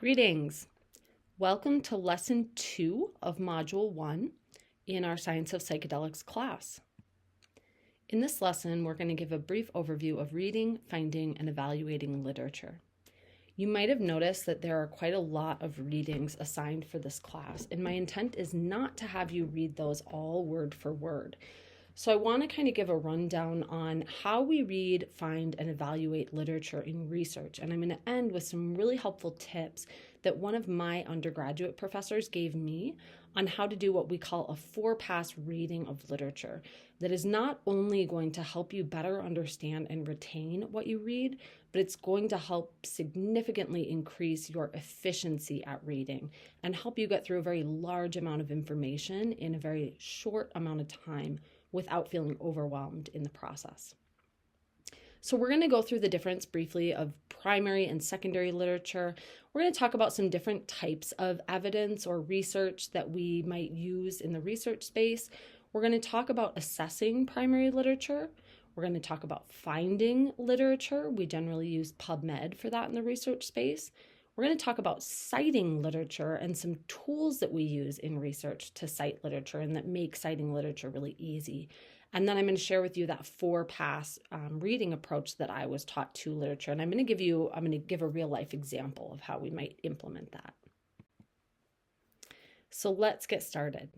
Greetings. Welcome to Lesson 2 of Module 1 in our Science of Psychedelics class. In this lesson, we're going to give a brief overview of reading, finding, and evaluating literature. You might have noticed that there are quite a lot of readings assigned for this class, and my intent is not to have you read those all word for word. So I want to kind of give a rundown on how we read, find, and evaluate literature in research. And I'm going to end with some really helpful tips that one of my undergraduate professors gave me on how to do what we call a 4-pass reading of literature that is not only going to help you better understand and retain what you read, but it's going to help significantly increase your efficiency at reading and help you get through a very large amount of information in a very short amount of time without feeling overwhelmed in the process. So we're going to go through the difference briefly of primary and secondary literature. We're going to talk about some different types of evidence or research that we might use in the research space. We're going to talk about assessing primary literature. We're going to talk about finding literature. We generally use PubMed for that in the research space. We're going to talk about citing literature and some tools that we use in research to cite literature and that make citing literature really easy. And then I'm going to share with you that 4-pass reading approach that I was taught to literature. And I'm going to give a real life example of how we might implement that. So let's get started.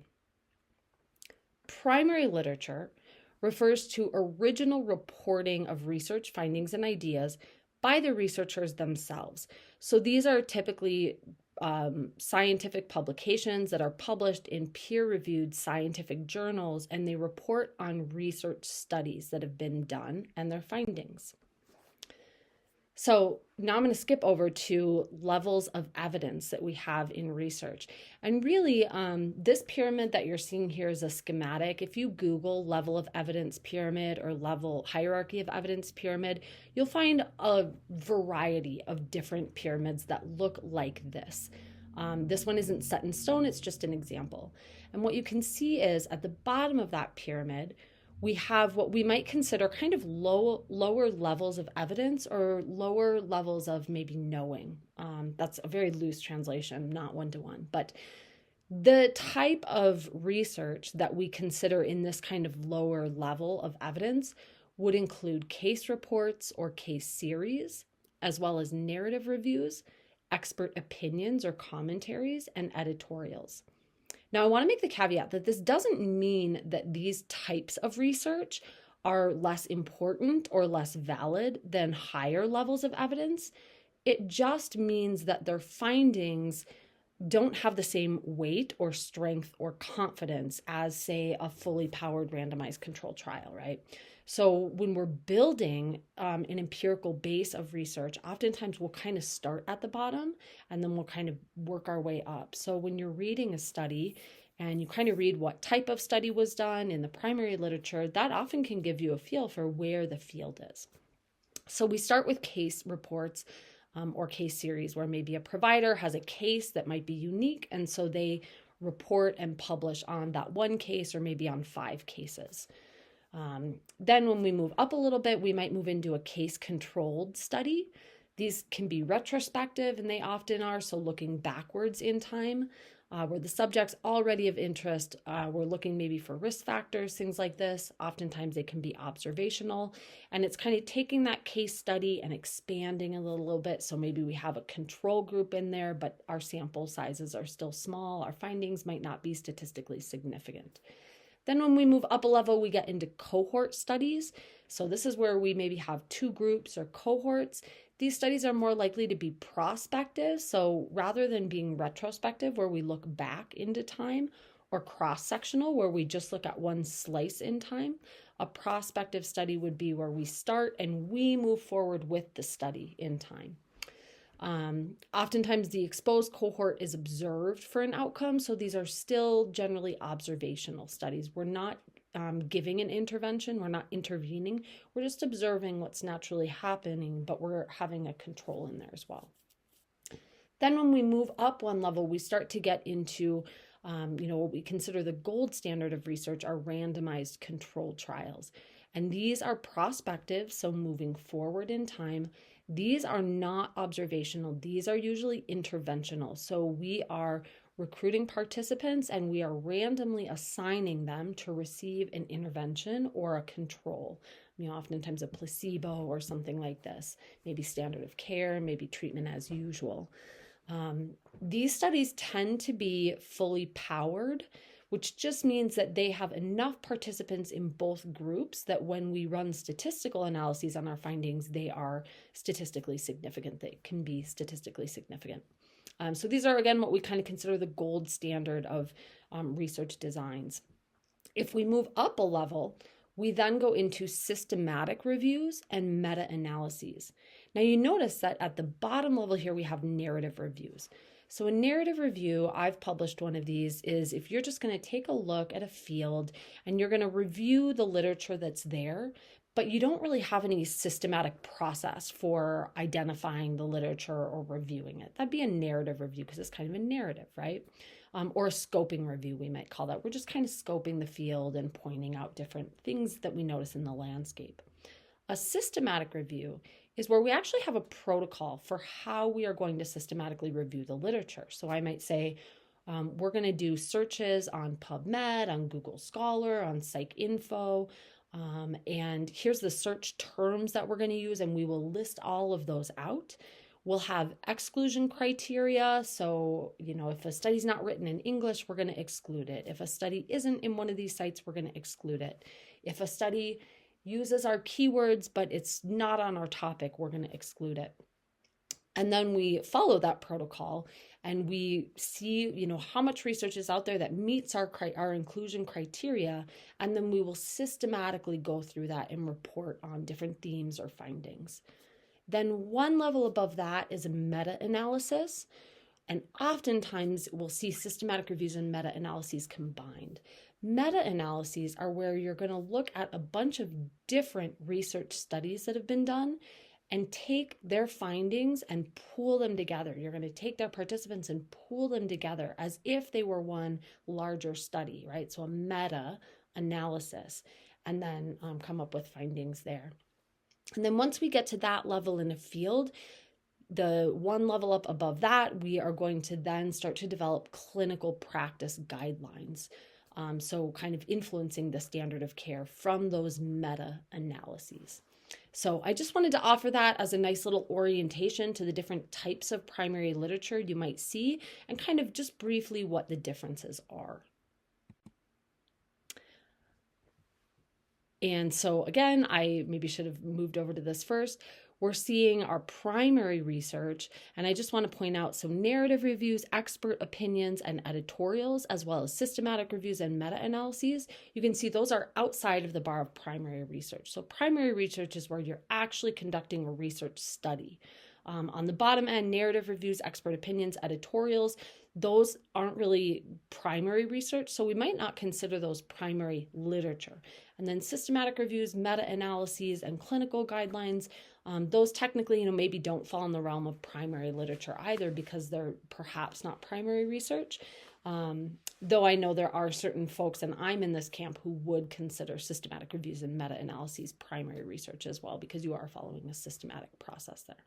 Primary literature refers to original reporting of research findings and ideas by the researchers themselves. So these are typically scientific publications that are published in peer-reviewed scientific journals, and they report on research studies that have been done and their findings. So now I'm going to skip over to levels of evidence that we have in research. And really, this pyramid that you're seeing here is a schematic. If you Google level of evidence pyramid or level hierarchy of evidence pyramid, you'll find a variety of different pyramids that look like this. This one isn't set in stone, it's just an example. And what you can see is at the bottom of that pyramid, we have what we might consider kind of lower levels of evidence or lower levels of maybe knowing. That's a very loose translation, not one-to-one. But the type of research that we consider in this kind of lower level of evidence would include case reports or case series, as well as narrative reviews, expert opinions or commentaries, and editorials. Now, I want to make the caveat that this doesn't mean that these types of research are less important or less valid than higher levels of evidence. It just means that their findings don't have the same weight or strength or confidence as, say, a fully powered randomized controlled trial, right? So when we're building an empirical base of research, oftentimes we'll kind of start at the bottom and then we'll kind of work our way up. So when you're reading a study and you kind of read what type of study was done in the primary literature, that often can give you a feel for where the field is. So we start with case reports or case series where maybe a provider has a case that might be unique, and so they report and publish on that one case or maybe on 5 cases. Then when we move up a little bit, we might move into a case-controlled study. These can be retrospective, and they often are, so looking backwards in time, where the subject's already of interest. We're looking maybe for risk factors, things like this. Oftentimes they can be observational, and it's kind of taking that case study and expanding a little bit. So maybe we have a control group in there, but our sample sizes are still small. Our findings might not be statistically significant. Then when we move up a level, we get into cohort studies. So this is where we maybe have 2 groups or cohorts. These studies are more likely to be prospective. So rather than being retrospective, where we look back into time, or cross-sectional, where we just look at one slice in time, a prospective study would be where we start and we move forward with the study in time. Oftentimes the exposed cohort is observed for an outcome. So these are still generally observational studies. We're not giving an intervention. We're not intervening. We're just observing what's naturally happening, but we're having a control in there as well. Then when we move up one level, we start to get into what we consider the gold standard of research are randomized controlled trials. And these are prospective, so moving forward in time. These are not observational. These are usually interventional. So we are recruiting participants and we are randomly assigning them to receive an intervention or a control. Oftentimes a placebo or something like this, maybe standard of care, maybe treatment as usual. These studies tend to be fully powered, which just means that they have enough participants in both groups that when we run statistical analyses on our findings, they are statistically significant. They can be statistically significant. So these are, again, what we kind of consider the gold standard of research designs. If we move up a level, we then go into systematic reviews and meta-analyses. Now you notice that at the bottom level here, we have narrative reviews. So a narrative review, I've published one of these, is if you're just going to take a look at a field and you're going to review the literature that's there, but you don't really have any systematic process for identifying the literature or reviewing it. That'd be a narrative review because it's kind of a narrative, right? Or a scoping review, we might call that. We're just kind of scoping the field and pointing out different things that we notice in the landscape. A systematic review is where we actually have a protocol for how we are going to systematically review the literature. So I might say, we're going to do searches on PubMed, on Google Scholar, on PsycInfo, and here's the search terms that we're going to use, and we will list all of those out. We'll have exclusion criteria. So, if a study's not written in English, we're going to exclude it. If a study isn't in one of these sites, we're going to exclude it. If a study uses our keywords, but it's not on our topic, we're going to exclude it. And then we follow that protocol and we see, how much research is out there that meets our inclusion criteria. And then we will systematically go through that and report on different themes or findings. Then one level above that is a meta-analysis. And oftentimes we'll see systematic reviews and meta-analyses combined. Meta-analyses are where you're going to look at a bunch of different research studies that have been done and take their findings and pool them together. You're going to take their participants and pool them together as if they were one larger study, right? So a meta-analysis, and then come up with findings there. And then once we get to that level in a field, the one level up above that, we are going to then start to develop clinical practice guidelines. So kind of influencing the standard of care from those meta-analyses. So I just wanted to offer that as a nice little orientation to the different types of primary literature you might see and kind of just briefly what the differences are. And so again, I maybe should have moved over to this first. We're seeing our primary research, and I just want to point out, so narrative reviews, expert opinions, and editorials, as well as systematic reviews and meta-analyses, you can see those are outside of the bar of primary research. So primary research is where you're actually conducting a research study. On the bottom end, narrative reviews, expert opinions, editorials, those aren't really primary research, so we might not consider those primary literature. And then systematic reviews, meta-analyses, and clinical guidelines, those technically, maybe don't fall in the realm of primary literature either because they're perhaps not primary research. Though I know there are certain folks, and I'm in this camp, who would consider systematic reviews and meta-analyses primary research as well because you are following a systematic process there.